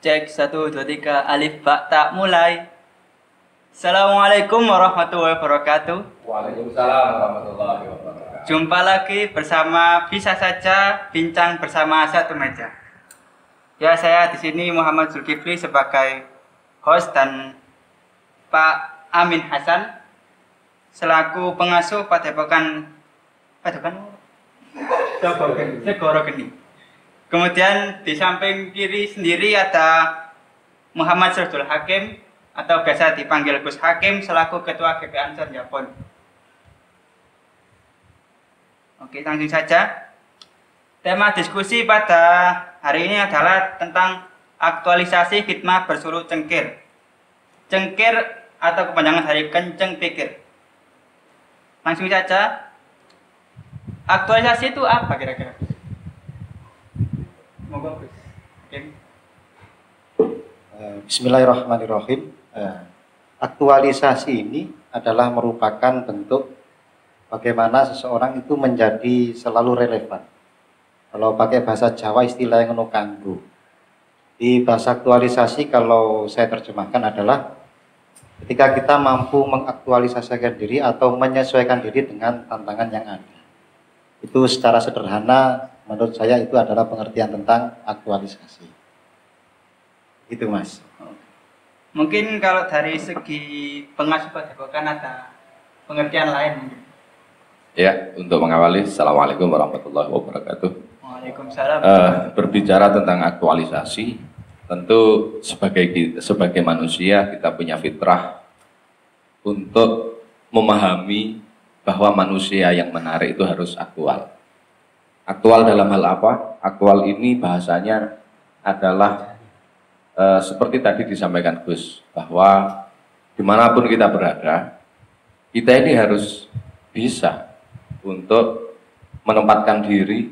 Cek 1, 2, 3, alif ba ta mulai. Assalamualaikum warahmatullahi wabarakatuh. Waalaikumsalam warahmatullahi wabarakatuh. Jumpa lagi bersama Bisa Saja Bincang Bersama Satu Meja. Ya, saya di sini Muhammad Zulkifli sebagai host dan Pak Amin Hasan selaku pengasuh Padepokan Segoro Geni. Kemudian di samping kiri sendiri ada Muhammad Syahrul Hakim atau biasa dipanggil Gus Hakim selaku Ketua GP Ansor Japon. Oke, langsung saja. Tema diskusi pada hari ini adalah tentang aktualisasi khidmah bersuluk cengkir. Cengkir atau kepanjangan dari kenceng pikir. Langsung saja. Aktualisasi itu apa kira-kira? Moga Gus. Bismillahirrahmanirrahim. Aktualisasi ini adalah merupakan bentuk bagaimana seseorang itu menjadi selalu relevan. Kalau pakai bahasa Jawa istilahnya ngono kanggo. Di bahasa aktualisasi kalau saya terjemahkan adalah ketika kita mampu mengaktualisasikan diri atau menyesuaikan diri dengan tantangan yang ada. Itu secara sederhana menurut saya itu adalah pengertian tentang aktualisasi. Itu Mas. Mungkin kalau dari segi pengasuh padepokan ada pengertian lain mungkin. Ya, untuk mengawali, Assalamualaikum warahmatullahi wabarakatuh. Waalaikumsalam. Berbicara tentang aktualisasi, tentu sebagai manusia kita punya fitrah untuk memahami bahwa manusia yang menarik itu harus aktual. Aktual dalam hal apa? Aktual ini bahasanya adalah seperti tadi disampaikan Gus, bahwa dimanapun kita berada, kita ini harus bisa untuk menempatkan diri,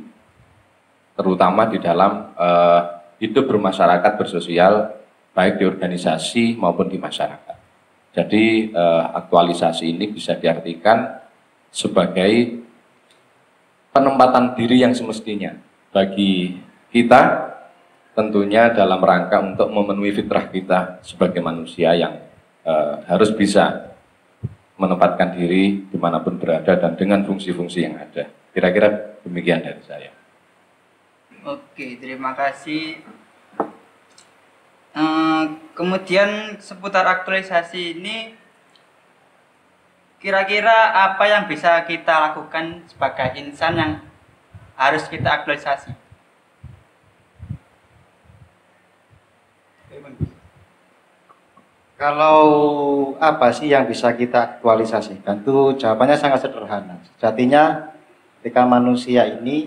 terutama di dalam hidup bermasyarakat, bersosial, baik di organisasi maupun di masyarakat. Jadi aktualisasi ini bisa diartikan sebagai penempatan diri yang semestinya bagi kita, tentunya dalam rangka untuk memenuhi fitrah kita sebagai manusia yang harus bisa menempatkan diri dimanapun berada dan dengan fungsi-fungsi yang ada. Kira-kira demikian dari saya. Oke, terima kasih. Kemudian seputar aktualisasi ini, kira-kira apa yang bisa kita lakukan sebagai insan yang harus kita aktualisasi? Kalau apa sih yang bisa kita aktualisasikan? Itu jawabannya sangat sederhana. Sejatinya ketika manusia ini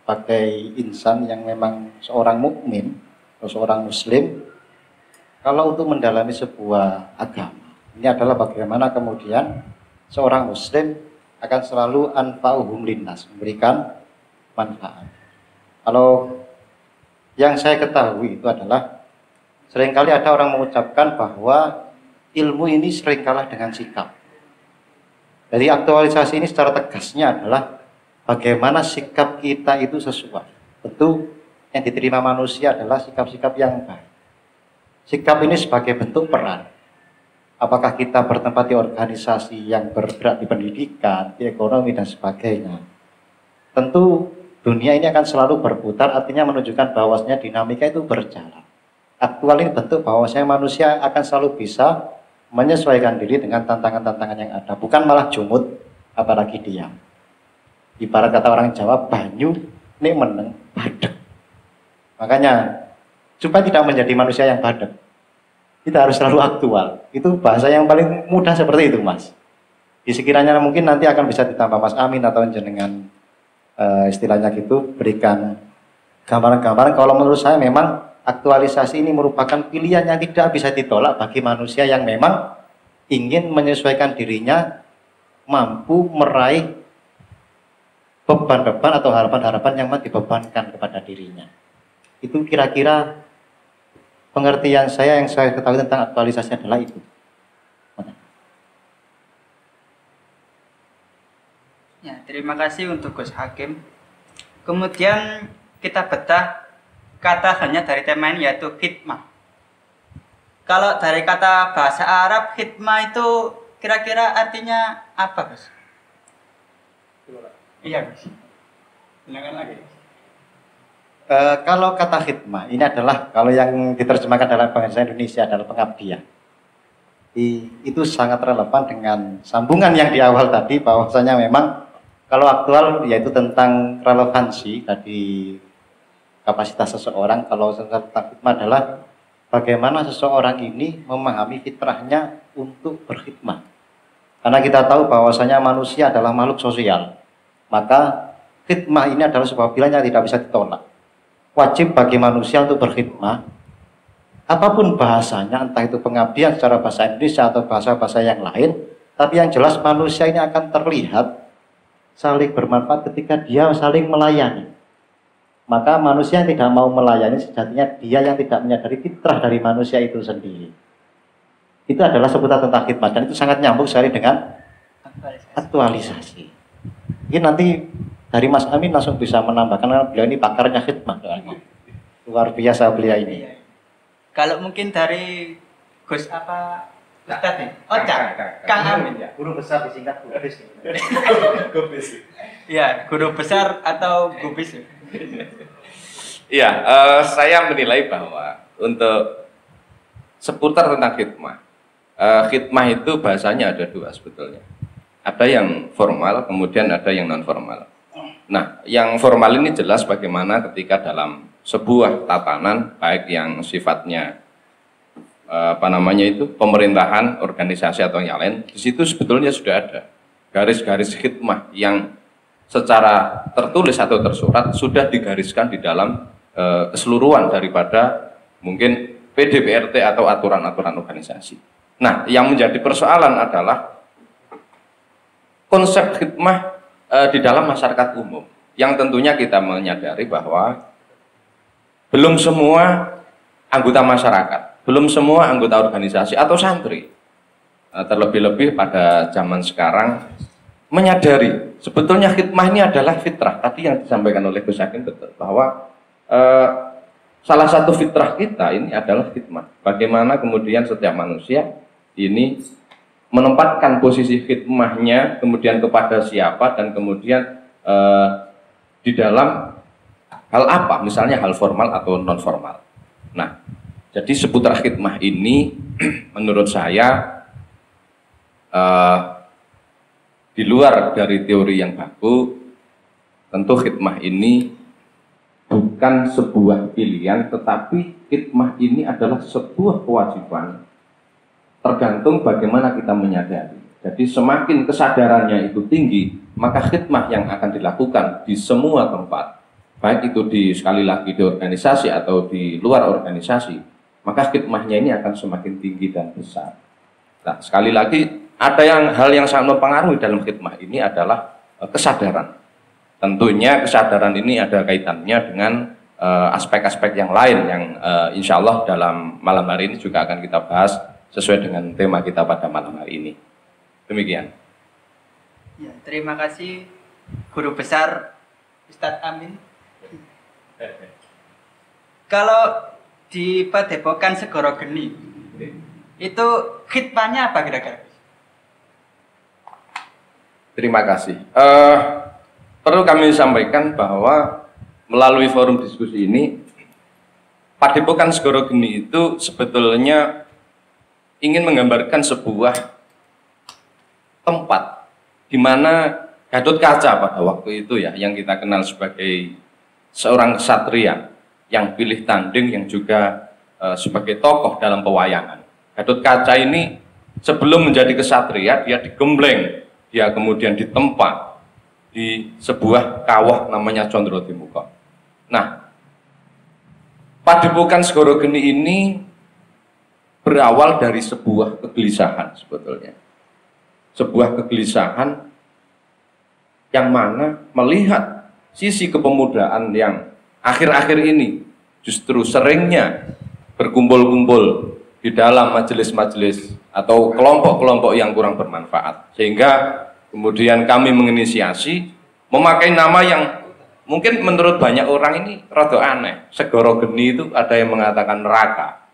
sebagai insan yang memang seorang mukmin atau seorang muslim, kalau untuk mendalami sebuah agama, ini adalah bagaimana kemudian seorang muslim akan selalu anfa'uhum linnas, memberikan manfaat. Kalau yang saya ketahui itu adalah seringkali ada orang mengucapkan bahwa ilmu ini sering kalah dengan sikap. Jadi aktualisasi ini secara tegasnya adalah bagaimana sikap kita itu sesuai. Tentu yang diterima manusia adalah sikap-sikap yang baik. Sikap ini sebagai bentuk peran. Apakah kita bertempat di organisasi yang bergerak di pendidikan, di ekonomi, dan sebagainya. Tentu dunia ini akan selalu berputar, artinya menunjukkan bahwasanya dinamika itu berjalan. Aktual ini bentuk bahwasanya manusia akan selalu bisa menyesuaikan diri dengan tantangan-tantangan yang ada. Bukan malah jumut, apalagi diam. Ibarat kata orang Jawa, banyu ini meneng, badek. Makanya, supaya tidak menjadi manusia yang badek, kita harus selalu aktual. Itu bahasa yang paling mudah seperti itu, Mas. Di sekiranya mungkin nanti akan bisa ditambah Mas Amin atau jenengan istilahnya gitu, berikan gambaran-gambaran. Kalau menurut saya memang aktualisasi ini merupakan pilihan yang tidak bisa ditolak bagi manusia yang memang ingin menyesuaikan dirinya, mampu meraih beban-beban atau harapan-harapan yang dibebankan kepada dirinya. Itu kira-kira pengertian saya yang saya ketahui tentang aktualisasi adalah itu. Ya, terima kasih untuk Gus Hakim. Kemudian kita bedah kata hanya dari tema ini yaitu khidmah. Kalau dari kata bahasa Arab khidmah itu kira-kira artinya apa, Gus? Iya, Gus. Silakan lagi. Kalau kata khidmah ini adalah kalau yang diterjemahkan dalam bahasa Indonesia adalah pengabdian. Itu sangat relevan dengan sambungan yang di awal tadi, bahwasanya memang kalau aktual yaitu tentang relevansi tadi kapasitas seseorang. Kalau tentang khidmah adalah bagaimana seseorang ini memahami fitrahnya untuk berkhidmat. Karena kita tahu bahwasanya manusia adalah makhluk sosial, maka khidmah ini adalah sebuah pilihan yang tidak bisa ditolak. Wajib bagi manusia untuk berkhidmah, apapun bahasanya, entah itu pengabdian secara bahasa Indonesia atau bahasa-bahasa yang lain, tapi yang jelas manusia ini akan terlihat saling bermanfaat ketika dia saling melayani. Maka manusia yang tidak mau melayani sejatinya dia yang tidak menyadari fitrah dari manusia itu sendiri. Itu adalah seputar tentang khidmat, dan itu sangat nyambung sekali dengan aktualisasi. Ini nanti dari Mas Amin langsung bisa menambahkan, karena beliau ini pakarnya khidmat. Luar biasa beliau ini. Kalau mungkin dari Gus apa Ustadz nih? Oh, Kang Amin ya. Guru besar disingkat Gubis. Gubis. Ya, guru besar atau gubis. Iya, saya menilai bahwa untuk seputar tentang khidmah, khidmah itu bahasanya ada dua sebetulnya. Ada yang formal, kemudian ada yang non formal. Nah, yang formal ini jelas bagaimana ketika dalam sebuah tatanan, baik yang sifatnya pemerintahan, organisasi atau yang lain, di situ sebetulnya sudah ada garis-garis khidmah yang secara tertulis atau tersurat sudah digariskan di dalam keseluruhan daripada mungkin PDPRT atau aturan-aturan organisasi. Nah, yang menjadi persoalan adalah konsep khidmah di dalam masyarakat umum, yang tentunya kita menyadari bahwa belum semua anggota masyarakat, belum semua anggota organisasi atau santri, terlebih-lebih pada zaman sekarang, menyadari sebetulnya khidmah ini adalah fitrah. Tadi yang disampaikan oleh Gus Hakim betul, bahwa salah satu fitrah kita ini adalah khidmah. Bagaimana kemudian setiap manusia ini menempatkan posisi khidmahnya kemudian kepada siapa, dan kemudian di dalam hal apa, misalnya hal formal atau non formal. Nah, jadi seputar khidmah ini menurut saya di luar dari teori yang baku, tentu khidmah ini bukan sebuah pilihan, tetapi khidmah ini adalah sebuah kewajiban, tergantung bagaimana kita menyadari. Jadi semakin kesadarannya itu tinggi, maka khidmah yang akan dilakukan di semua tempat, baik itu sekali lagi di organisasi atau di luar organisasi, maka khidmahnya ini akan semakin tinggi dan besar. Nah, sekali lagi, ada hal yang sangat mempengaruhi dalam khidmah ini adalah kesadaran. Tentunya kesadaran ini ada kaitannya dengan aspek-aspek yang lain yang insya Allah dalam malam hari ini juga akan kita bahas sesuai dengan tema kita pada malam hari ini. Demikian. Ya, terima kasih Guru Besar Ustadz Amin. Kalau di Padepokan Segoro Geni, itu khidmahnya apa kira-kira? Terima kasih. Perlu kami sampaikan bahwa melalui forum diskusi ini, Padepokan Segoro Geni itu sebetulnya ingin menggambarkan sebuah tempat di mana Gatot Kaca pada waktu itu ya, yang kita kenal sebagai seorang ksatria yang pilih tanding, yang juga sebagai tokoh dalam pewayangan. Gatot Kaca ini sebelum menjadi ksatria, dia digembleng, dia kemudian ditempa di sebuah kawah namanya Condro Timuka. Nah, Padepokan Segoro Geni ini berawal dari sebuah kegelisahan sebetulnya. Sebuah kegelisahan yang mana melihat sisi kepemudaan yang akhir-akhir ini justru seringnya berkumpul-kumpul di dalam majelis-majelis atau kelompok-kelompok yang kurang bermanfaat, sehingga kemudian kami menginisiasi memakai nama yang mungkin menurut banyak orang ini rada aneh. Segoro Geni itu ada yang mengatakan neraka,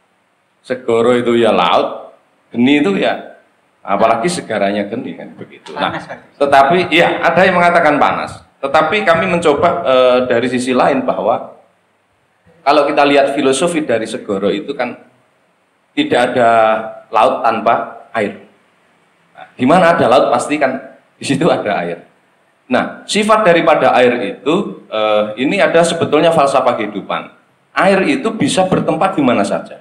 segoro itu ya laut, geni itu ya apalagi segaranya geni kan begitu. Nah, Panas, Pak. tetapi ya ada yang mengatakan panas. Tetapi kami mencoba dari sisi lain bahwa kalau kita lihat filosofi dari segoro itu kan tidak ada laut tanpa air. Nah, di mana ada laut pasti kan di situ ada air. Nah, sifat daripada air itu ini ada sebetulnya falsafah kehidupan. Air itu bisa bertempat di mana saja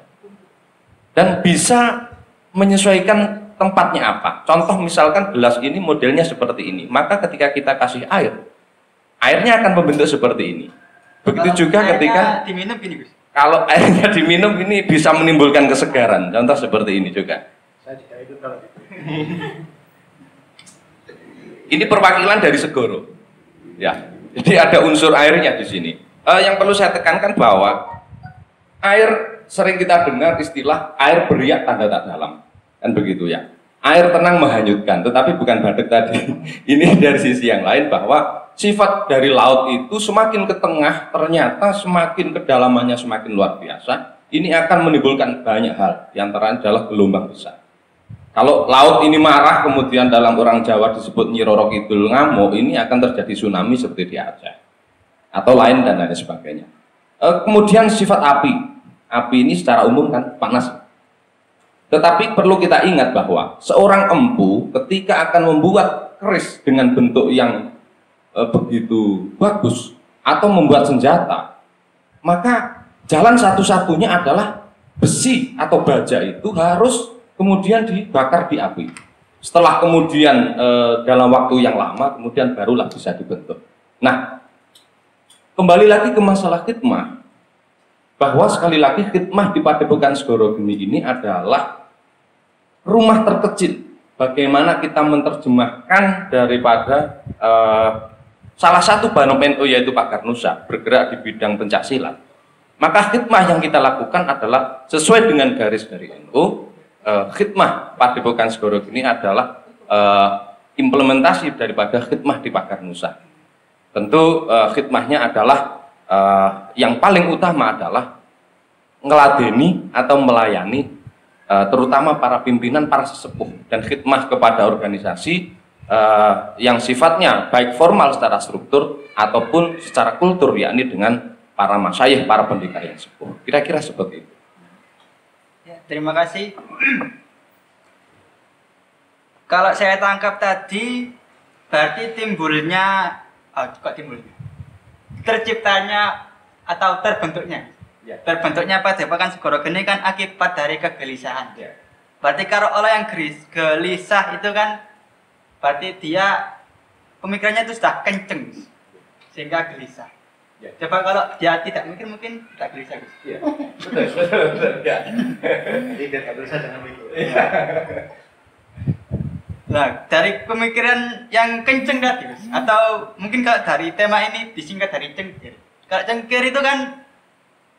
dan bisa menyesuaikan tempatnya apa. Contoh misalkan gelas ini modelnya seperti ini, maka ketika kita kasih air, airnya akan membentuk seperti ini. Begitu juga ketika diminum gini, Gus. kalau airnya diminum ini bisa menimbulkan kesegaran. Contoh seperti ini juga. Saya tidak ikut kalau itu. Ini perwakilan dari segoro. Ya, jadi ada unsur airnya di sini. Yang perlu saya tekankan bahwa air sering kita dengar istilah air beriak tanda tak dalam, kan begitu ya. Air tenang menghanyutkan, tetapi bukan badek tadi. Ini dari sisi yang lain bahwa sifat dari laut itu semakin ke tengah ternyata semakin kedalamannya semakin luar biasa. Ini akan menimbulkan banyak hal, diantaranya adalah gelombang besar. Kalau laut ini marah, kemudian dalam orang Jawa disebut Nyi Roro Kidul ngamuk, ini akan terjadi tsunami seperti di Aceh atau lain dan lain sebagainya. Kemudian sifat api ini secara umum kan panas. Tetapi perlu kita ingat bahwa seorang empu ketika akan membuat keris dengan bentuk yang begitu bagus atau membuat senjata, maka jalan satu-satunya adalah besi atau baja itu harus kemudian dibakar di api. Setelah kemudian dalam waktu yang lama, kemudian barulah bisa dibentuk. Nah, kembali lagi ke masalah khidmah, bahwa sekali lagi khidmah di Padepokan Segoro Geni ini adalah rumah terkecil. Bagaimana kita menerjemahkan daripada salah satu banom NU yaitu Pak Garnusa bergerak di bidang pencaksilat. Maka khidmah yang kita lakukan adalah sesuai dengan garis dari NU. Khidmah Padepokan Segoro Geni adalah implementasi daripada khidmah di Pagar Nusa. Tentu khidmahnya adalah yang paling utama adalah ngeladeni atau melayani terutama para pimpinan, para sesepuh, dan khidmah kepada organisasi yang sifatnya baik formal secara struktur ataupun secara kultur, yakni dengan para masyayikh, para pendekar yang sepuh. Kira-kira seperti itu. Ya, terima kasih. Kalau saya tangkap tadi, berarti timbulnya, terciptanya atau terbentuknya, terbentuknya Padepokan Segoro Geni kan akibat dari kegelisahan. Berarti kalau orang yang gelisah itu kan, berarti dia pemikirannya itu sudah kenceng sehingga gelisah. Coba kalau dia tidak mikir mungkin tidak gelisah. Iya, betul. Ya. Tidak gelisah jangan mikir. Nah, dari pemikiran yang kenceng tadi, atau mungkin kalau dari tema ini disingkat dari cengkir. Kalau cengkir itu kan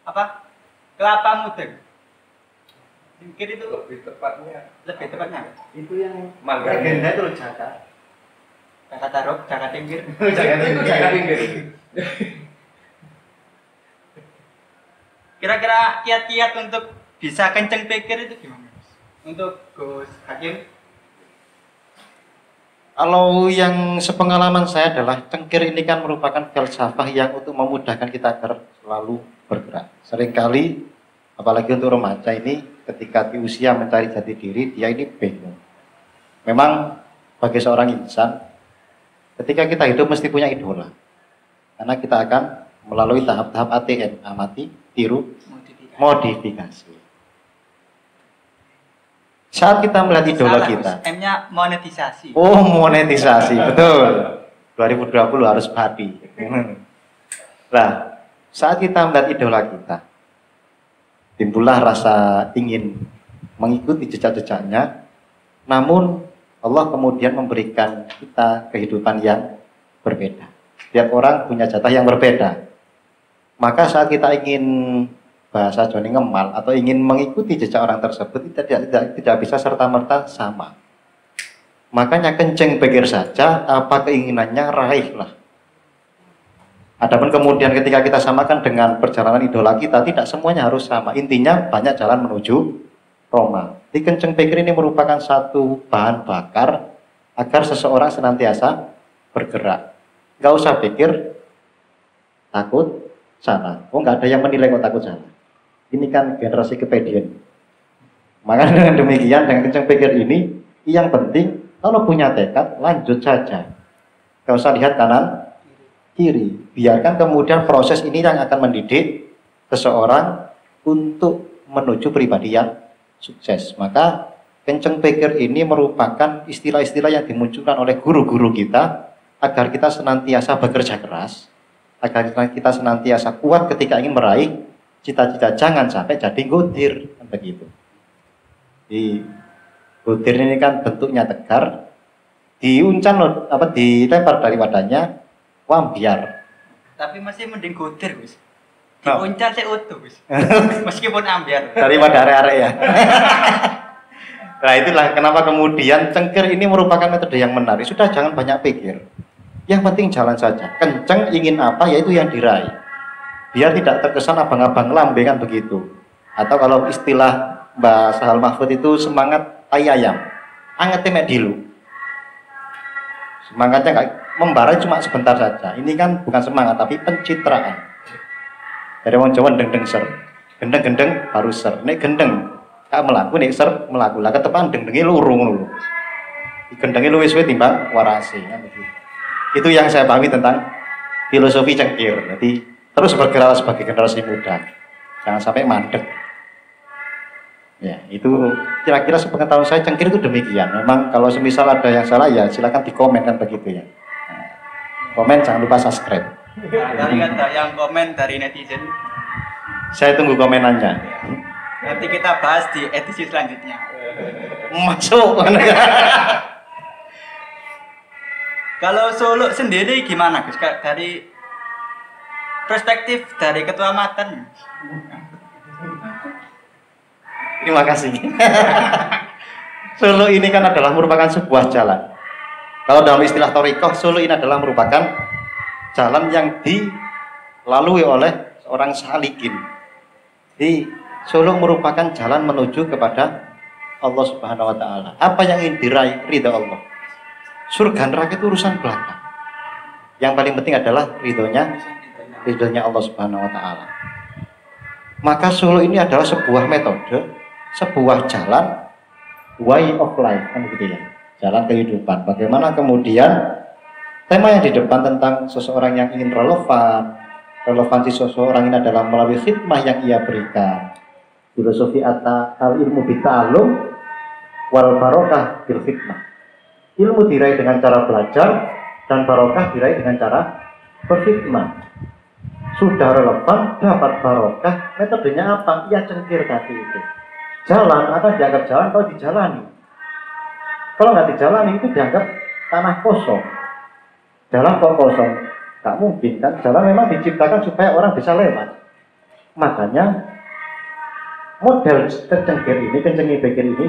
apa? Kelapa muda. Cengkir itu Lebih tepatnya itu yang mangga. Legenda itu Jaka. Jaka Taruk, Jaka Tingkir. Jaka Tingkir. Kira-kira kiat-kiat untuk bisa kenceng pikir itu gimana, Mas? Untuk Gus Hakim? Kalau yang sepengalaman saya adalah cengkir ini kan merupakan filsafah yang untuk memudahkan kita agar selalu bergerak. Seringkali, apalagi untuk remaja ini, ketika di usia mencari jati diri, dia ini bingung. Memang bagi seorang insan, ketika kita hidup mesti punya idola. Karena kita akan melalui tahap-tahap ATM, amati, tiru, modifikasi. Saat kita melihat idola kita, M-nya monetisasi. oh monetisasi, betul. 2020 harus babi. Nah, saat kita melihat idola kita, timbullah rasa ingin mengikuti jejak-jejaknya. Namun Allah kemudian memberikan kita kehidupan yang berbeda. Setiap orang punya jatah yang berbeda. Maka saat kita ingin bahasa Joni ngemal atau ingin mengikuti jejak orang tersebut, tidak bisa serta-merta sama. Makanya kenceng pikir saja, apa keinginannya raihlah. Adapun kemudian ketika kita samakan dengan perjalanan idola kita, tidak semuanya harus sama. Intinya banyak jalan menuju Roma. Di kencing pikir ini merupakan satu bahan bakar agar seseorang senantiasa bergerak. Nggak usah pikir takut salah. Oh, nggak ada yang menilai kok takut salah. Ini kan generasi kepedian. Maka dengan demikian, dengan kencing pikir ini, yang penting kalau punya tekad lanjut saja. Nggak usah lihat kanan kiri. Biarkan kemudian proses ini yang akan mendidik seseorang untuk menuju pribadi yang sukses. Maka kencing pikir ini merupakan istilah-istilah yang dimunculkan oleh guru-guru kita agar kita senantiasa bekerja keras, agar kita senantiasa kuat ketika ingin meraih cita-cita, jangan sampai jadi godir, begitu. Di godir ini kan bentuknya tegar, diuncan dilempar dari wadahnya, wambiar. Tapi masih mending godir, Gus. Diuncal saya utuh, Gus. Meskipun ambiar. Daripada arek-arek ya. Nah, itulah kenapa kemudian cengkir ini merupakan metode yang menarik. Sudah, jangan banyak pikir. Yang penting jalan saja. Kenceng ingin apa, yaitu yang diraih. Biar tidak terkesan abang-abang lambe kan begitu. Atau kalau istilah Mbak Sahal Mahfud itu semangat tai ayam. Angetnya mek dilu. Semangatnya nggak membara cuma sebentar saja. Ini kan bukan semangat tapi pencitraan. Dari wong Jawa deng-deng ser. Gendeng-gendeng baru ser. Nek gendeng kak melaku, nek ser melaku. Lah ketepan deng-dengi lurung lho. Gendengnya luwih suwe timbang warase kan begitu. Itu yang saya pahami tentang filosofi cengkir. Jadi terus bergerak sebagai generasi muda, jangan sampai mandek. Ya, itu kira-kira sepengetahuan saya cengkir itu demikian. Memang kalau semisal ada yang salah ya silakan dikomen kan begitu ya. Nah, komen, jangan lupa subscribe. Tadi ada yang komen dari netizen. Saya tunggu komenannya. Nanti kita bahas di edisi selanjutnya. Masuk. Kalau Solo sendiri gimana, Gus? Dari perspektif dari Ketua Matan. Terima kasih. Solo ini kan adalah merupakan sebuah jalan. Kalau dalam istilah thorikoh, Solo ini adalah merupakan jalan yang dilalui oleh seorang salikin. Di Solo merupakan jalan menuju kepada Allah Subhanahu wa Ta'ala. Apa yang ingin diraih? Ridha Allah. Surga neraka itu urusan belakang. Yang paling penting adalah ridhonya Allah Subhanahu wa Ta'ala. Maka Solo ini adalah sebuah metode, sebuah jalan, way of life kan begitu ya. Jalan kehidupan. Bagaimana kemudian tema yang di depan tentang seseorang yang ingin relevan. Relevansi seseorang ini adalah melalui khidmah yang ia berikan. Filosofi al-ilmu bita'alum wal barokah bil khidmah. Ilmu diraih dengan cara belajar dan barokah diraih dengan cara berkhidmat. Sudah relevan, dapat barokah, metodenya apa? Ya cengkir tadi itu. Jalan akan dianggap jalan kalau dijalani. Kalau nggak dijalani itu dianggap tanah kosong. Jalan kok kosong? Tak mungkin kan? Jalan memang diciptakan supaya orang bisa lewat. Makanya model cengkir ini, kencing pikir ini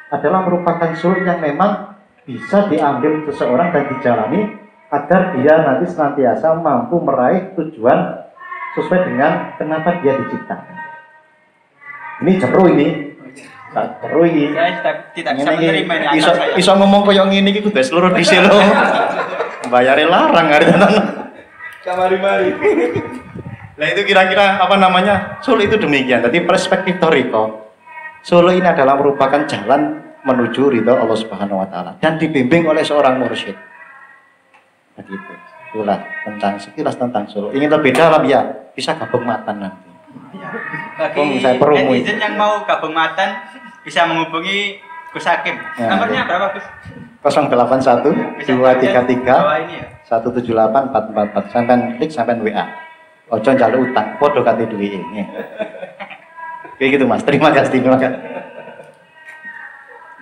adalah merupakan suluk yang memang bisa diambil seseorang dan dijalani agar dia nanti senantiasa mampu meraih tujuan sesuai dengan kenapa dia diciptakan. Ini jeru ini. Jeru ini. Saya tidak bisa menerima ini. Iso ngomong koyo ngene iki kudu seluruh dise lho. Bayare larang hari tenan. Kamari-mari. Nah itu kira-kira apa namanya? Solo itu demikian. Jadi perspektif Toriko. Solo ini adalah merupakan jalan menuju ridho Allah Subhanahu wa Ta'ala dan dibimbing oleh seorang mursyid. Begitu. Itulah tentang sekilas tentang Solo. Ingin lebih dalam ya bisa gabung matan nanti. Bagi netizen yang mau gabung matan bisa menghubungi Gus Hakim. Ya, Nomornya berapa, Gus? 081 233 178 444. Sampai klik sampai WA. Ojo njaluk utang, podo kate duwe ini. Kayak gitu Mas. Terima kasih.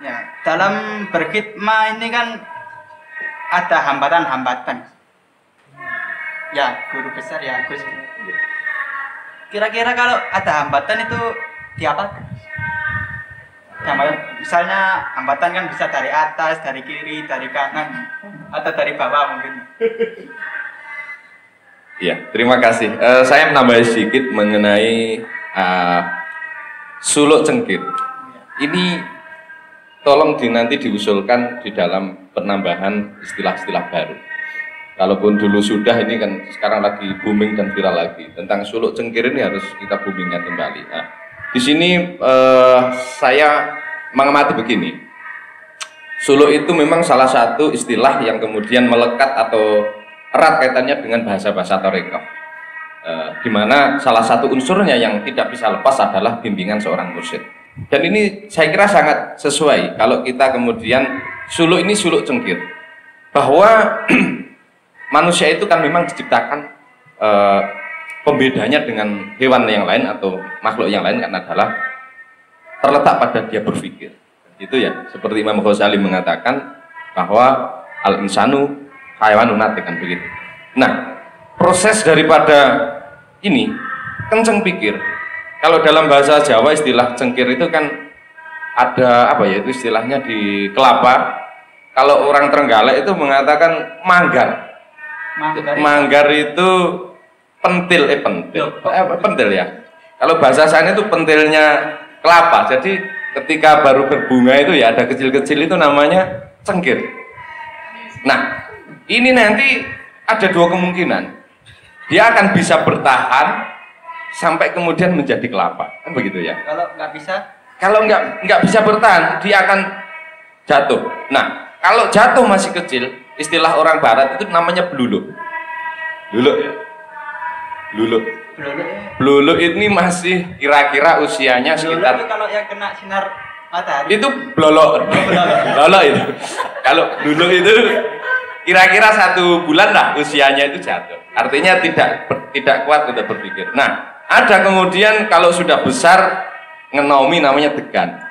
Ya, dalam berkhidmah ini kan ada hambatan-hambatan. Ya, guru besar ya, Gus. Kira-kira kalau ada hambatan itu diapakan? Misalnya hambatan kan bisa dari atas, dari kiri, dari kanan, atau dari bawah mungkin. Ya, terima kasih. Saya menambah sedikit mengenai suluk cengkir. ini tolong nanti diusulkan di dalam penambahan istilah-istilah baru. Kalaupun dulu sudah, ini kan sekarang lagi booming dan viral lagi. Tentang suluk cengkir ini harus kita boomingkan kembali. Nah, di sini saya mengamati begini. Suluk itu memang salah satu istilah yang kemudian melekat atau erat kaitannya dengan bahasa-bahasa Thariqah. Di mana salah satu unsurnya yang tidak bisa lepas adalah bimbingan seorang mursyid. Dan ini saya kira sangat sesuai kalau kita kemudian suluk ini suluk cengkir. Bahwa manusia itu kan memang diciptakan pembedanya dengan hewan yang lain atau makhluk yang lain kan adalah terletak pada dia berpikir. Itu ya, seperti Imam Ghazali mengatakan bahwa al-insanu hayawanun natiq kan begitu. Nah, proses daripada ini kenceng pikir. Kalau dalam bahasa Jawa istilah cengkir itu kan ada apa ya, itu istilahnya di kelapa. Kalau orang Trenggalek itu mengatakan manggar. Manggar itu pentil, pentil ya. Kalau bahasa saya itu pentilnya kelapa. Jadi ketika baru berbunga itu ya ada kecil-kecil itu namanya cengkir. Nah, ini nanti ada dua kemungkinan. Dia akan bisa bertahan sampai kemudian menjadi kelapa, kan begitu ya. Kalau nggak bisa? Kalau nggak bisa bertahan, dia akan jatuh. Nah, kalau jatuh masih kecil, istilah orang Barat itu namanya beluluk. Beluluk ya. Beluluk. Beluluk ini masih kira-kira usianya sekitar. Beluluk kalau yang kena sinar matahari. Itu blolok. Blolok itu. Kalau beluluk itu kira-kira 1 bulan lah usianya itu jatuh. Artinya tidak kuat untuk berpikir. Nah, ada kemudian kalau sudah besar ngenomi namanya degan.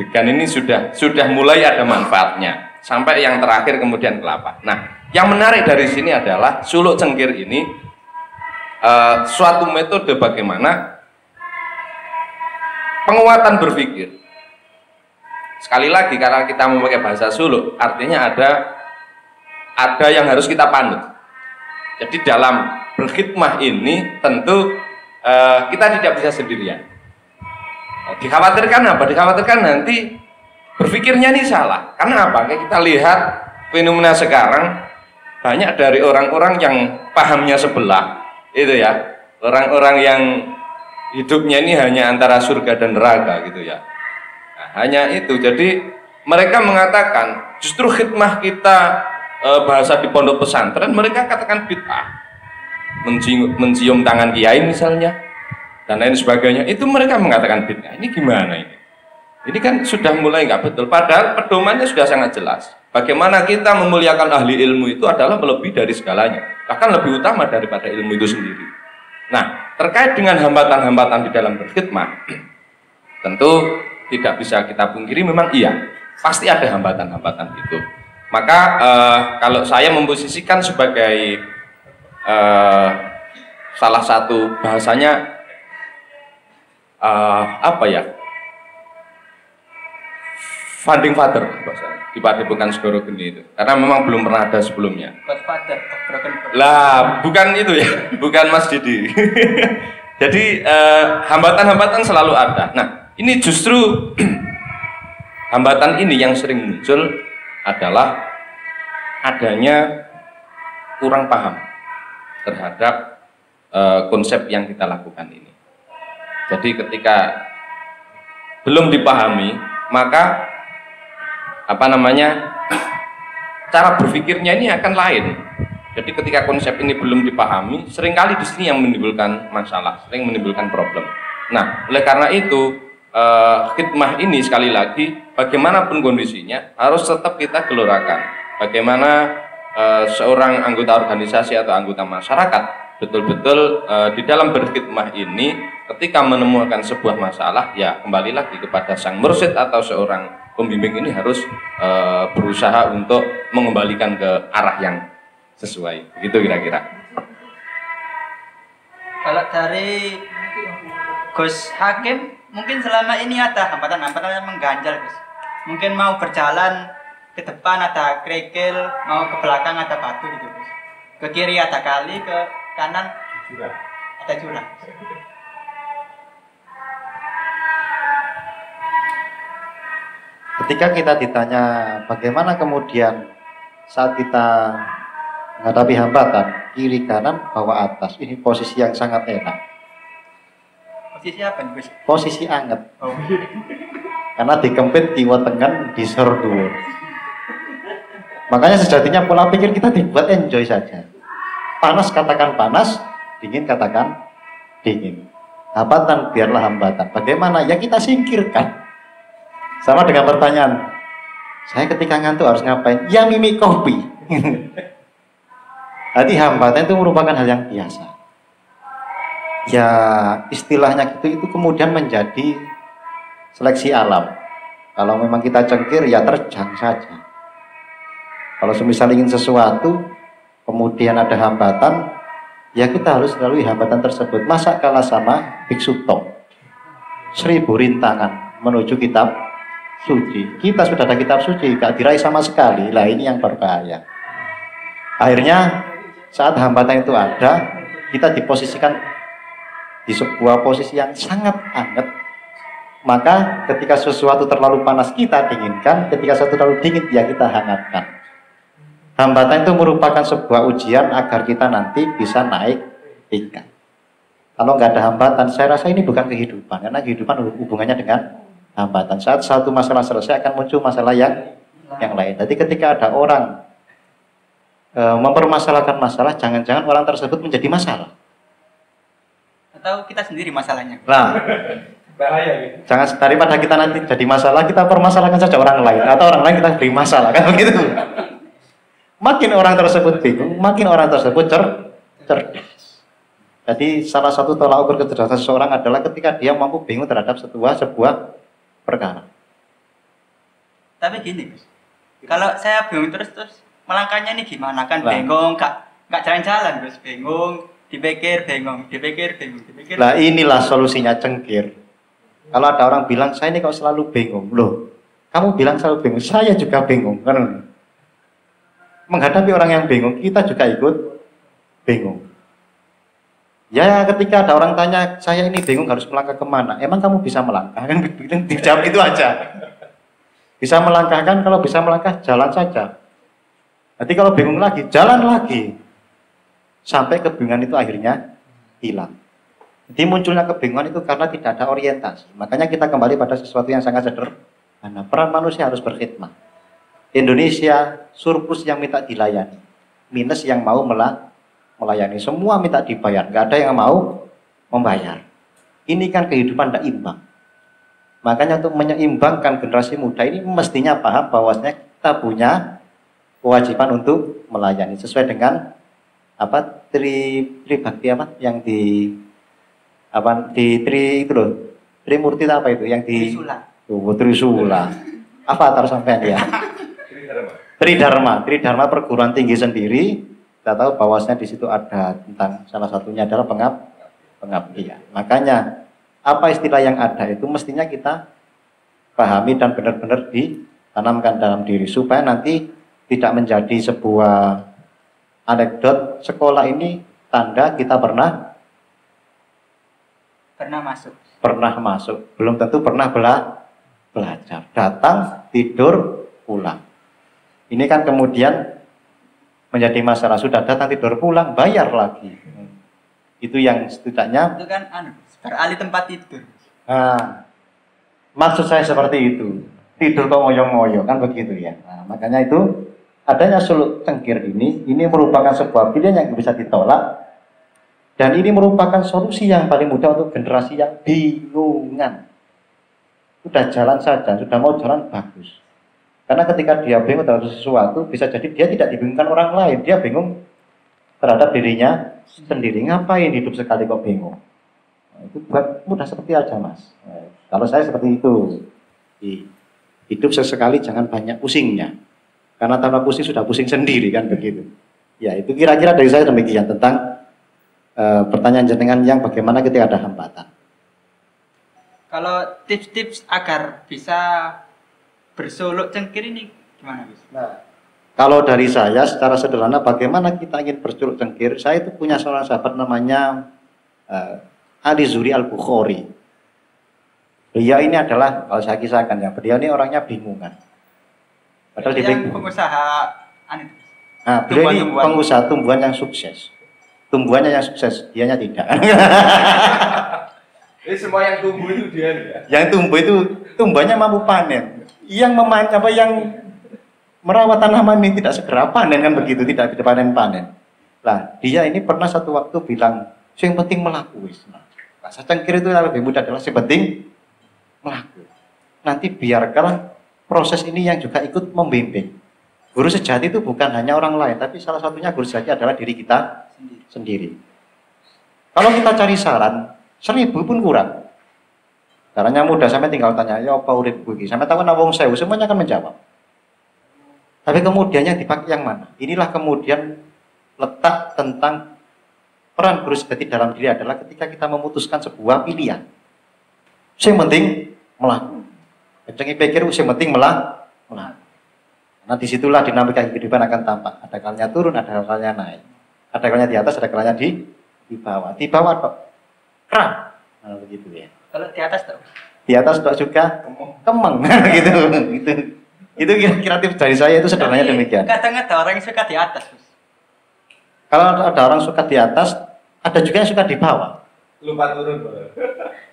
Degan ini sudah mulai ada manfaatnya sampai yang terakhir kemudian kelapa. Nah, yang menarik dari sini adalah suluk cengkir ini suatu metode bagaimana penguatan berpikir. Sekali lagi karena kita memakai bahasa suluk, artinya ada yang harus kita panut. Jadi dalam berkhidmah ini tentu kita tidak bisa sendirian. Dikhawatirkan apa? Dikhawatirkan nanti berpikirnya ini salah. Karena apa? Kayak kita lihat fenomena sekarang banyak dari orang-orang yang pahamnya sebelah, itu ya. Orang-orang yang hidupnya ini hanya antara surga dan neraka gitu ya. Nah, hanya itu. Jadi mereka mengatakan justru khidmah kita bahasa di pondok pesantren mereka katakan bid'ah. Mencium tangan kiai misalnya dan lain sebagainya, itu mereka mengatakan bid'ah. Ini gimana ini? Ini kan sudah mulai nggak betul, padahal pedomannya sudah sangat jelas. Bagaimana kita memuliakan ahli ilmu itu adalah melebihi dari segalanya, bahkan lebih utama daripada ilmu itu sendiri. Nah, terkait dengan hambatan-hambatan di dalam berkhidmah, tentu tidak bisa kita pungkiri, memang iya, pasti ada hambatan-hambatan itu. Maka kalau saya memposisikan sebagai salah satu bahasanya apa ya, founding father di Padepokan Segoro Geni itu, karena memang belum pernah ada sebelumnya. Godfather, Lah, bukan itu ya, bukan Mas Didi. Jadi hambatan-hambatan selalu ada. Nah, ini justru hambatan ini yang sering muncul adalah adanya kurang paham terhadap konsep yang kita lakukan ini. Jadi ketika belum dipahami, maka cara berpikirnya ini akan lain. Jadi ketika konsep ini belum dipahami, seringkali di sini yang menimbulkan masalah, sering menimbulkan problem. Nah, oleh karena itu khidmah ini sekali lagi, bagaimanapun kondisinya harus tetap kita gelorakan. Bagaimana seorang anggota organisasi atau anggota masyarakat betul-betul di dalam berkhidmah ini, ketika menemukan sebuah masalah, ya kembali lagi kepada sang mursyid atau seorang pembimbing ini harus berusaha untuk mengembalikan ke arah yang sesuai. Begitu kira-kira. Kalau dari Gus Hakim, mungkin selama ini ada hambatan-hambatan yang mengganjal, Gus. Mungkin mau berjalan ke depan ada kerikil, mau ke belakang ada batu gitu, Gus. Ke kiri ada kali, ke kanan ada jurang. Ketika kita ditanya bagaimana kemudian saat kita menghadapi hambatan, kiri kanan bawah atas, ini posisi yang sangat enak. Posisi apa nih Gus? Posisi anget. Oh. Karena dikempit kiwa tengen disor dhuwur. Makanya sejatinya pola pikir kita dibuat enjoy saja. Panas katakan panas, dingin katakan dingin. Hambatan biarlah hambatan. Bagaimana? Ya kita singkirkan. Sama dengan pertanyaan, saya ketika ngantuk harus ngapain? Ya mimi kopi. Jadi hambatan itu merupakan hal yang biasa. Ya istilahnya gitu, itu kemudian menjadi seleksi alam. Kalau memang kita cengkir ya terjang saja. Kalau semisal ingin sesuatu, kemudian ada hambatan, ya kita harus lalui hambatan tersebut. Masa kalah sama biksu Tong 1000 rintangan menuju kitab suci. Kita sudah ada kitab suci, gak diraih sama sekali. Lah ini yang berbahaya. Akhirnya saat hambatan itu ada, kita diposisikan di sebuah posisi yang sangat anget. Maka ketika sesuatu terlalu panas kita dinginkan, ketika sesuatu terlalu dingin ya kita hangatkan. Hambatan itu merupakan sebuah ujian agar kita nanti bisa naik tingkat. Kalau nggak ada hambatan, saya rasa ini bukan kehidupan, karena kehidupan hubungannya dengan hambatan. Saat satu masalah selesai akan muncul masalah yang lain. Jadi ketika ada orang mempermasalahkan masalah, jangan-jangan orang tersebut menjadi masalah. Atau kita sendiri masalahnya. Nah, bahaya gitu. jangan daripada kita nanti jadi masalah, kita permasalahkan saja orang lain, atau orang lain kita beri masalah, kan begitu. Makin orang tersebut bingung, makin orang tersebut cerdas. Jadi salah satu tolak ukur kecerdasan seseorang adalah ketika dia mampu bingung terhadap sebuah perkara. Tapi gini Gus, kalau saya bingung terus melangkahnya ini gimana? Kan Lah. bingung, gak jalan-jalan Gus, bingung, dipikir bingung, dipikir. Nah inilah solusinya cengkir. Kalau ada orang bilang, saya ini kok selalu bingung. Loh, kamu bilang selalu bingung, saya juga bingung. Kan? Menghadapi orang yang bingung, kita juga ikut bingung. Ya ketika ada orang tanya, saya ini bingung harus melangkah kemana? Emang kamu bisa melangkah? Kan dijawab itu aja. Bisa melangkahkan, kalau bisa melangkah, jalan saja. Nanti kalau bingung lagi, jalan lagi. Sampai kebingungan itu akhirnya hilang. Jadi munculnya kebingungan itu karena tidak ada orientasi. Makanya kita kembali pada sesuatu yang sangat sederhana. Peran manusia harus berkhidmat. Indonesia surplus yang minta dilayani, minus yang mau melayani. Semua minta dibayar, nggak ada yang mau membayar. Ini kan kehidupan tidak imbang. Makanya untuk menyeimbangkan generasi muda ini mestinya paham bahwasanya kita punya kewajiban untuk melayani sesuai dengan tri bakti yang di tri itu loh, Trimurti apa itu yang di Trisula. Avatar sampean ya. Tridharma perguruan tinggi sendiri. Kita tahu bahwasanya di situ ada tentang salah satunya adalah pengabdian. Makanya apa istilah yang ada itu mestinya kita pahami dan benar-benar ditanamkan dalam diri supaya nanti tidak menjadi sebuah anekdot sekolah ini tanda kita pernah masuk. Belum tentu pernah belajar. Datang, tidur, pulang. Ini kan kemudian menjadi masalah. Sudah datang, tidur, pulang, bayar lagi. Itu yang setidaknya. Itu kan beralih tempat tidur. Nah, maksud saya seperti itu. Tidur kok ngoyo-ngoyo, kan begitu ya. Nah, makanya itu adanya suluk cengkir ini merupakan sebuah pilihan yang bisa ditolak. Dan ini merupakan solusi yang paling mudah untuk generasi yang bingungan. Sudah jalan saja, sudah mau jalan bagus. Karena ketika dia bingung terhadap sesuatu, bisa jadi dia tidak dibingungkan orang lain. Dia bingung terhadap dirinya sendiri. Ngapain hidup sekali kok bingung? Nah, itu buat mudah seperti aja mas. Nah, kalau saya seperti itu. Hidup sesekali jangan banyak pusingnya. Karena tanpa pusing sudah pusing sendiri kan begitu. Ya itu kira-kira dari saya demikian tentang pertanyaan jenengan yang bagaimana ketika ada hambatan. Kalau tips-tips agar bisa bersuluk cengkir ini gimana Gus? Nah, kalau dari saya secara sederhana bagaimana kita ingin bersuluk cengkir, saya itu punya seorang sahabat namanya Ali Zuri Al-Bukhari. Beliau ini adalah, kalau saya kisahkan ya, beliau ini orangnya bingungan. Padahal di yang pengusaha anu itu. Nah, beliau ini Tumbuhan-tumbuhan. pengusaha tumbuhan yang sukses. Tumbuhannya yang sukses, dianya tidak. Ini semua yang tumbuh itu dia ya. Yang tumbuh itu tumbuhannya mampu panen. Yang merawat tanaman ini tidak segera panen kan begitu, tidak panen-panen. Lah, dia ini pernah satu waktu bilang, yang penting melaku wis. Nah, saya cengkir itu yang lebih mudah adalah yang penting melaku. Nanti biarkan proses ini yang juga ikut membimbing. Guru sejati itu bukan hanya orang lain, tapi salah satunya guru sejati adalah diri kita sendiri. Kalau kita cari saran, 1000 pun kurang. Caranya mudah, sampai tinggal tanya, ya apa urip iki? Sampai tahu ana wong 1000, semuanya akan menjawab. Tapi kemudian yang dipakai yang mana? Inilah kemudian letak tentang peran guru sejati dalam diri adalah ketika kita memutuskan sebuah pilihan. Yang penting melakukan. Kecengi pikir, yang penting melakukan. Nah disitulah dinamika kehidupan akan tampak. Ada kalanya turun, ada kalanya naik. Ada kalanya di atas, ada kalanya di bawah. Di bawah kok keram. Nah, begitu ya. Kalau di atas tuh. Di atas kok juga kemeng. gitu. Itu kira-kira tips dari saya itu sederhananya demikian. Kadang ada orang yang suka di atas. Kalau ada orang suka di atas, ada juga yang suka di bawah. Lupa turun.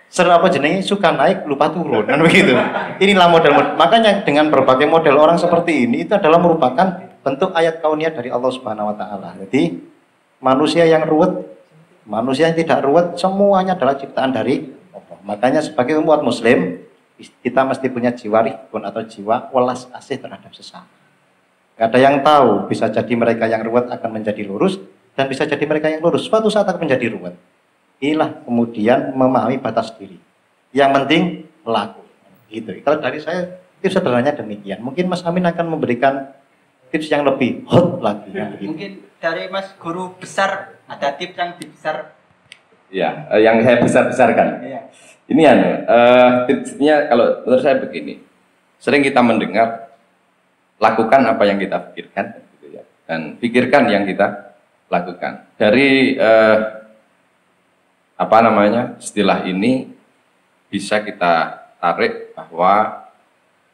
Apa jenenge suka naik lupa turun kan begitu. Inilah model. Makanya dengan berbagai model orang seperti ini itu adalah merupakan bentuk ayat kauniyah dari Allah Subhanahu wa taala. Jadi manusia yang ruwet, manusia yang tidak ruwet, semuanya adalah ciptaan dari Allah. Makanya sebagai umat muslim kita mesti punya jiwa rifqun atau jiwa welas asih terhadap sesama. Gak ada yang tahu, bisa jadi mereka yang ruwet akan menjadi lurus dan bisa jadi mereka yang lurus suatu saat akan menjadi ruwet. Inilah kemudian memahami batas diri. Yang penting melaku. Gitu. Kalau dari saya tips sederhananya demikian. Mungkin Mas Amin akan memberikan tips yang lebih hot lagi. Mungkin dari Mas Guru besar ada tips yang dibesar. Ya, yang saya besar-besarkan. Iya. Ini tipsnya kalau menurut saya begini. Sering kita mendengar lakukan apa yang kita pikirkan, gitu ya. Dan pikirkan yang kita lakukan. Dari istilah ini bisa kita tarik bahwa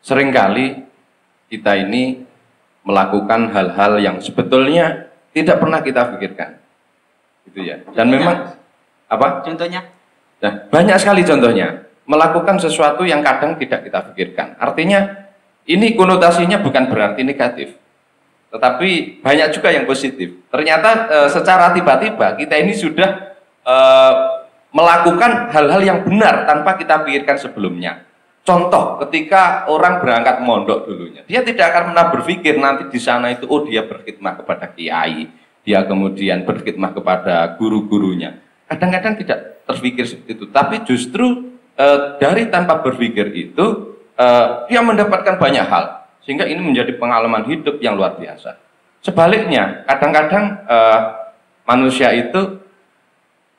seringkali kita ini melakukan hal-hal yang sebetulnya tidak pernah kita pikirkan, gitu ya. Dan memang apa? Contohnya? Nah, banyak sekali contohnya melakukan sesuatu yang kadang tidak kita pikirkan. Artinya ini konotasinya bukan berarti negatif, tetapi banyak juga yang positif. Ternyata secara tiba-tiba kita ini sudah melakukan hal-hal yang benar tanpa kita pikirkan sebelumnya. Contoh, ketika orang berangkat mondok dulunya, dia tidak akan pernah berpikir nanti di sana itu, oh dia berkhidmat kepada kiai, dia kemudian berkhidmat kepada guru-gurunya. Kadang-kadang tidak terpikir seperti itu, tapi justru dari tanpa berpikir itu, dia mendapatkan banyak hal, sehingga ini menjadi pengalaman hidup yang luar biasa. Sebaliknya, kadang-kadang manusia itu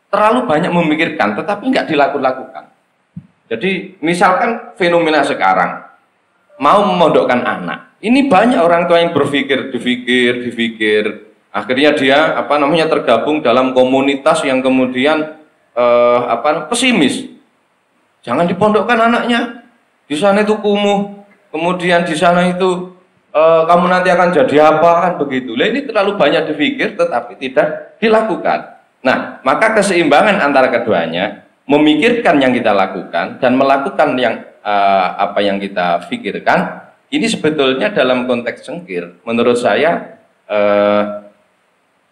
terlalu banyak memikirkan, tetapi nggak dilakukan. Jadi misalkan fenomena sekarang mau memondokkan anak, ini banyak orang tua yang berpikir, akhirnya dia tergabung dalam komunitas yang kemudian pesimis. Jangan dipondokkan anaknya, di sana itu kumuh, kemudian di sana itu kamu nanti akan jadi apa kan begitu. Lah ini terlalu banyak dipikir, tetapi tidak dilakukan. Nah, maka keseimbangan antara keduanya, memikirkan yang kita lakukan dan melakukan yang apa yang kita pikirkan, ini sebetulnya dalam konteks cengkir, menurut saya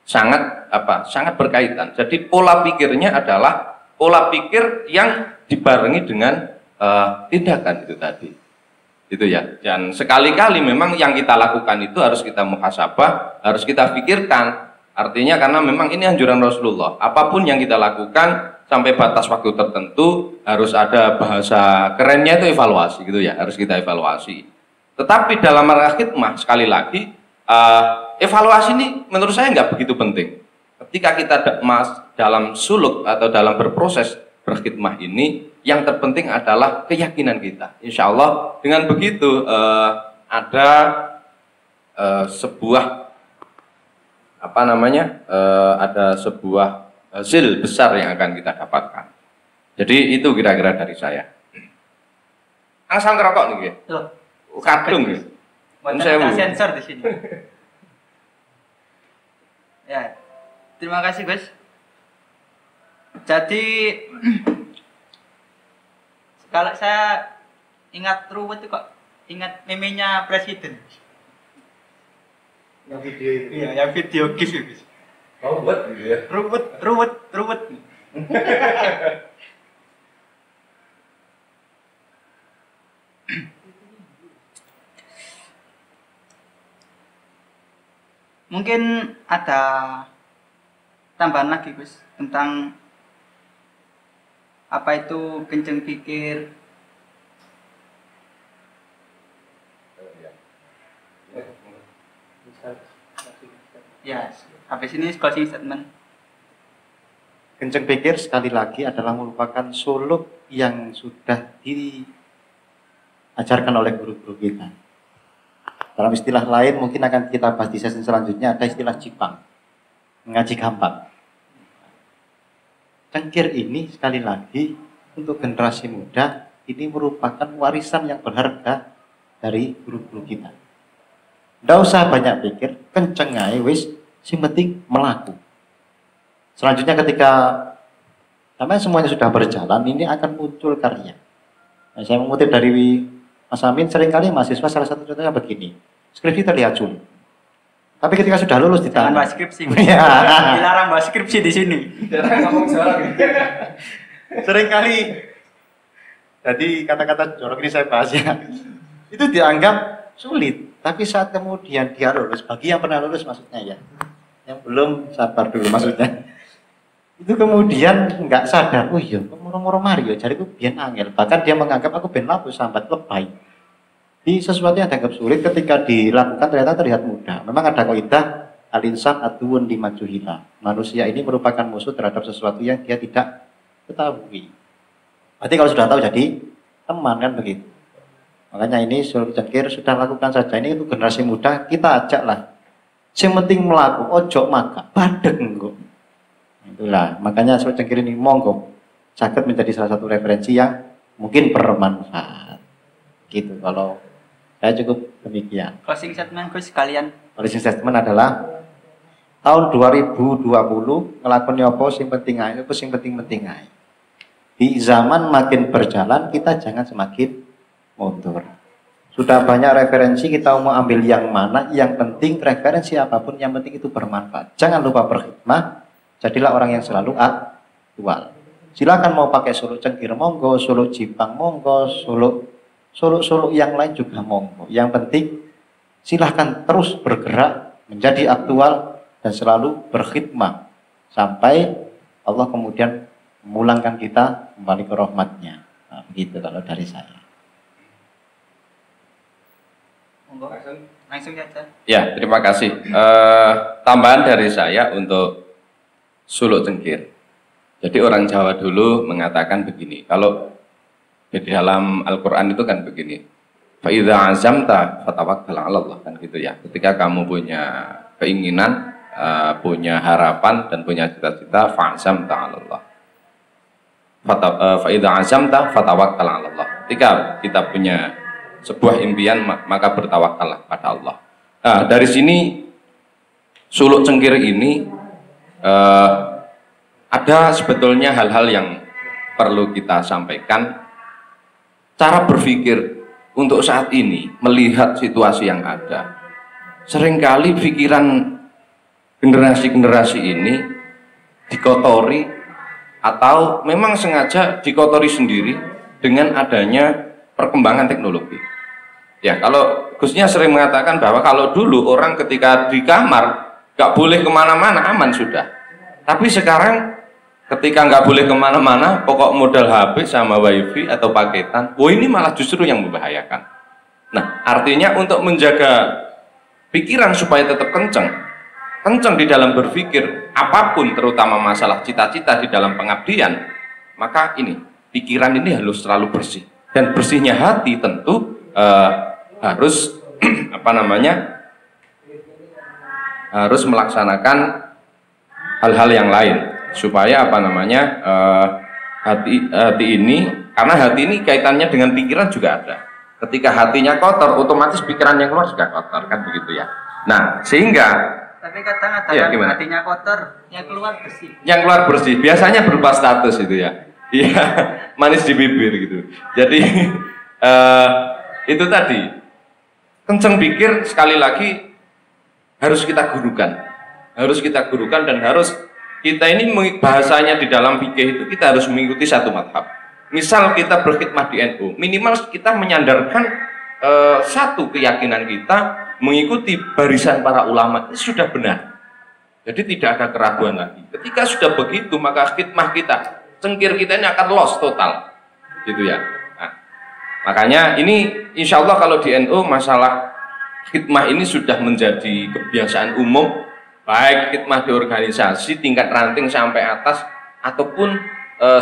sangat berkaitan. Jadi pola pikirnya adalah pola pikir yang dibarengi dengan tindakan itu tadi, gitu ya. Dan sekali-kali memang yang kita lakukan itu harus kita muhasabah, harus kita pikirkan. Artinya karena memang ini anjuran Rasulullah, apapun yang kita lakukan sampai batas waktu tertentu harus ada bahasa kerennya itu evaluasi, gitu ya, harus kita evaluasi. Tetapi dalam rangka khidmah, sekali lagi evaluasi ini menurut saya nggak begitu penting. Ketika kita dalam suluk atau dalam berproses berkhidmah ini, yang terpenting adalah keyakinan kita. Insya Allah dengan begitu ada sebuah ada sebuah hasil besar yang akan kita dapatkan. Jadi itu kira-kira dari saya. Asal ngerokok nih, Loh, kadung ya. buatan Sewu. kita sensor di sini. Ya, terima kasih Gus. Jadi kalau saya ingat ruwet itu kok ingat memenya presiden. Yang video itu. Iya, yang video GIF itu. Oh, buat gitu ya. Ruwet. Mungkin ada tambahan lagi Gus tentang apa itu kenceng pikir. Ya, habis ini closing statement. Kenceng pikir sekali lagi adalah merupakan suluk yang sudah diajarkan oleh guru-guru kita. Dalam istilah lain mungkin akan kita bahas di sesi selanjutnya, ada istilah Jipang, mengaji gampang. Cengkir ini sekali lagi untuk generasi muda ini merupakan warisan yang berharga dari guru-guru kita. Nggak usah banyak pikir, kenceng aja wis, sing penting melaku. Selanjutnya ketika semuanya sudah berjalan, ini akan muncul karya. Nah, saya mengutip dari Mas Amin, seringkali mahasiswa salah satu contohnya begini, skripsi terlihat sulit. Tapi ketika sudah lulus Jangan ditanya, bahas skripsi. Dilarang bahas skripsi di sini. Jarang ngomong jorok gitu. seringkali, jadi kata-kata jorok ini saya bahas ya, itu dianggap sulit. Tapi saat kemudian dia lulus, bagi yang pernah lulus maksudnya ya, yang belum sabar dulu maksudnya, itu kemudian nggak sadar, oh iya, moro-moro Mario, jariku biyen angel. Bahkan dia menganggap aku ben lapu sambat lebay. Di sesuatu yang dianggap sulit ketika dilakukan ternyata terlihat mudah. Memang ada kaidah al-insan aduun lima juhila. Manusia ini merupakan musuh terhadap sesuatu yang dia tidak ketahui. Berarti kalau sudah tahu jadi teman kan begitu. Makanya ini suruh cengkir sudah lakukan saja. Ini untuk generasi muda kita ajaklah. Yang penting melaku, ojo maka, badeng kok. Itulah, makanya suruh cengkir ini monggo sakit menjadi salah satu referensi yang mungkin bermanfaat. Gitu kalau saya cukup demikian. Closing statement Gus sekalian. Closing statement adalah tahun 2020 ngelakuin apa sing penting ae, apa sing penting-penting ae. Di zaman makin berjalan kita jangan semakin mundur. Sudah banyak referensi, kita mau ambil yang mana, yang penting referensi apapun yang penting itu bermanfaat. Jangan lupa berkhidmah, jadilah orang yang selalu aktual. Silakan mau pakai suluk cengkir monggo, suluk Jipang monggo, suluk yang lain juga monggo. Yang penting silahkan terus bergerak menjadi aktual dan selalu berkhidmah sampai Allah kemudian memulangkan kita kembali ke rahmatnya. Nah, begitu kalau dari saya. Monggo. Langsung saja. Ya, terima kasih. Tambahan dari saya untuk suluk cengkir. Jadi orang Jawa dulu mengatakan begini, kalau di dalam Al-Quran itu kan begini, fa'idha azamta fatawakkal 'ala Allah, kan gitu ya. Ketika kamu punya keinginan, punya harapan dan punya cita-cita, fa'azamta 'ala Allah. Fa'idha azamta fatawakkal 'ala Allah. Ketika kita punya sebuah impian, maka bertawakallah pada Allah. Nah, dari sini suluk cengkir ini ada sebetulnya hal-hal yang perlu kita sampaikan. Cara berpikir untuk saat ini melihat situasi yang ada. Seringkali pikiran generasi-generasi ini dikotori atau memang sengaja dikotori sendiri dengan adanya perkembangan teknologi. Ya, kalau Gusnya sering mengatakan bahwa kalau dulu orang ketika di kamar gak boleh kemana-mana, aman sudah. Tapi sekarang ketika nggak boleh kemana-mana, pokok modal HP sama wifi atau paketan, wah ini malah justru yang membahayakan. Nah, artinya untuk menjaga pikiran supaya tetap kenceng di dalam berpikir, apapun terutama masalah cita-cita di dalam pengabdian, maka ini, pikiran ini harus selalu bersih. Dan bersihnya hati tentu harus harus melaksanakan hal-hal yang lain supaya hati ini, karena hati ini kaitannya dengan pikiran juga ada. Ketika hatinya kotor, otomatis pikiran yang keluar juga kotor, kan begitu ya. Nah, sehingga Tapi kadang-kadang Iya, gimana? hatinya kotor, yang keluar bersih. yang keluar bersih, biasanya berupa status itu ya. Iya, manis di bibir gitu. Jadi itu tadi, kenceng pikir sekali lagi harus kita gurukan. Harus kita gurukan dan harus kita ini bahasanya di dalam fikih itu kita harus mengikuti satu madhab. Misal kita berkhidmat di NU, minimal kita menyandarkan satu keyakinan kita mengikuti barisan para ulama itu sudah benar. Jadi tidak ada keraguan lagi. Ketika sudah begitu maka khidmah kita, cengkir kita ini akan lost total, gitu ya. Nah, makanya ini insya Allah kalau di NU masalah khidmah ini sudah menjadi kebiasaan umum, baik khidmah di organisasi tingkat ranting sampai atas ataupun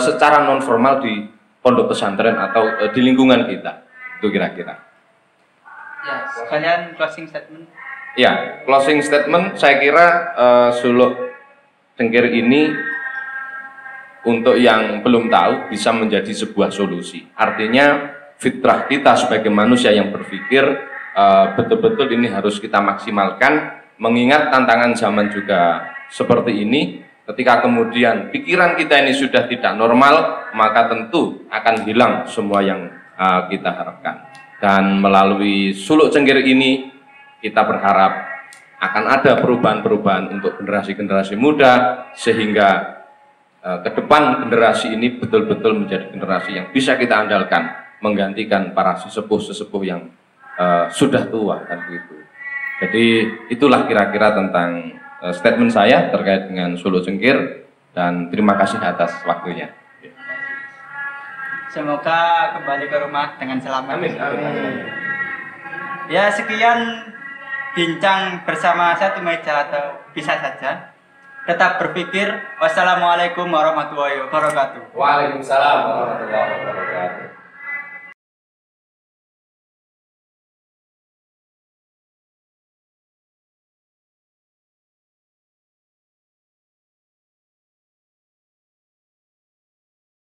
secara non formal di pondok pesantren atau di lingkungan kita. Itu kira-kira. Ya, sekalian closing statement. Ya, closing statement saya kira suluk cengkir ini untuk yang belum tahu bisa menjadi sebuah solusi. Artinya fitrah kita sebagai manusia yang berpikir betul-betul ini harus kita maksimalkan, mengingat tantangan zaman juga seperti ini. Ketika kemudian pikiran kita ini sudah tidak normal, maka tentu akan hilang semua yang kita harapkan. Dan melalui suluk cengkir ini kita berharap akan ada perubahan-perubahan untuk generasi-generasi muda, sehingga ke depan generasi ini betul-betul menjadi generasi yang bisa kita andalkan, menggantikan para sesepuh-sesepuh yang sudah tua, kan begitu. Jadi itulah kira-kira tentang statement saya terkait dengan suluk cengkir, dan terima kasih atas waktunya. Semoga kembali ke rumah dengan selamat. Amin. Ya, sekian bincang bersama satu meja atau bisa saja. Tetap berpikir. Wassalamualaikum warahmatullahi wabarakatuh. Waalaikumsalam warahmatullahi wabarakatuh.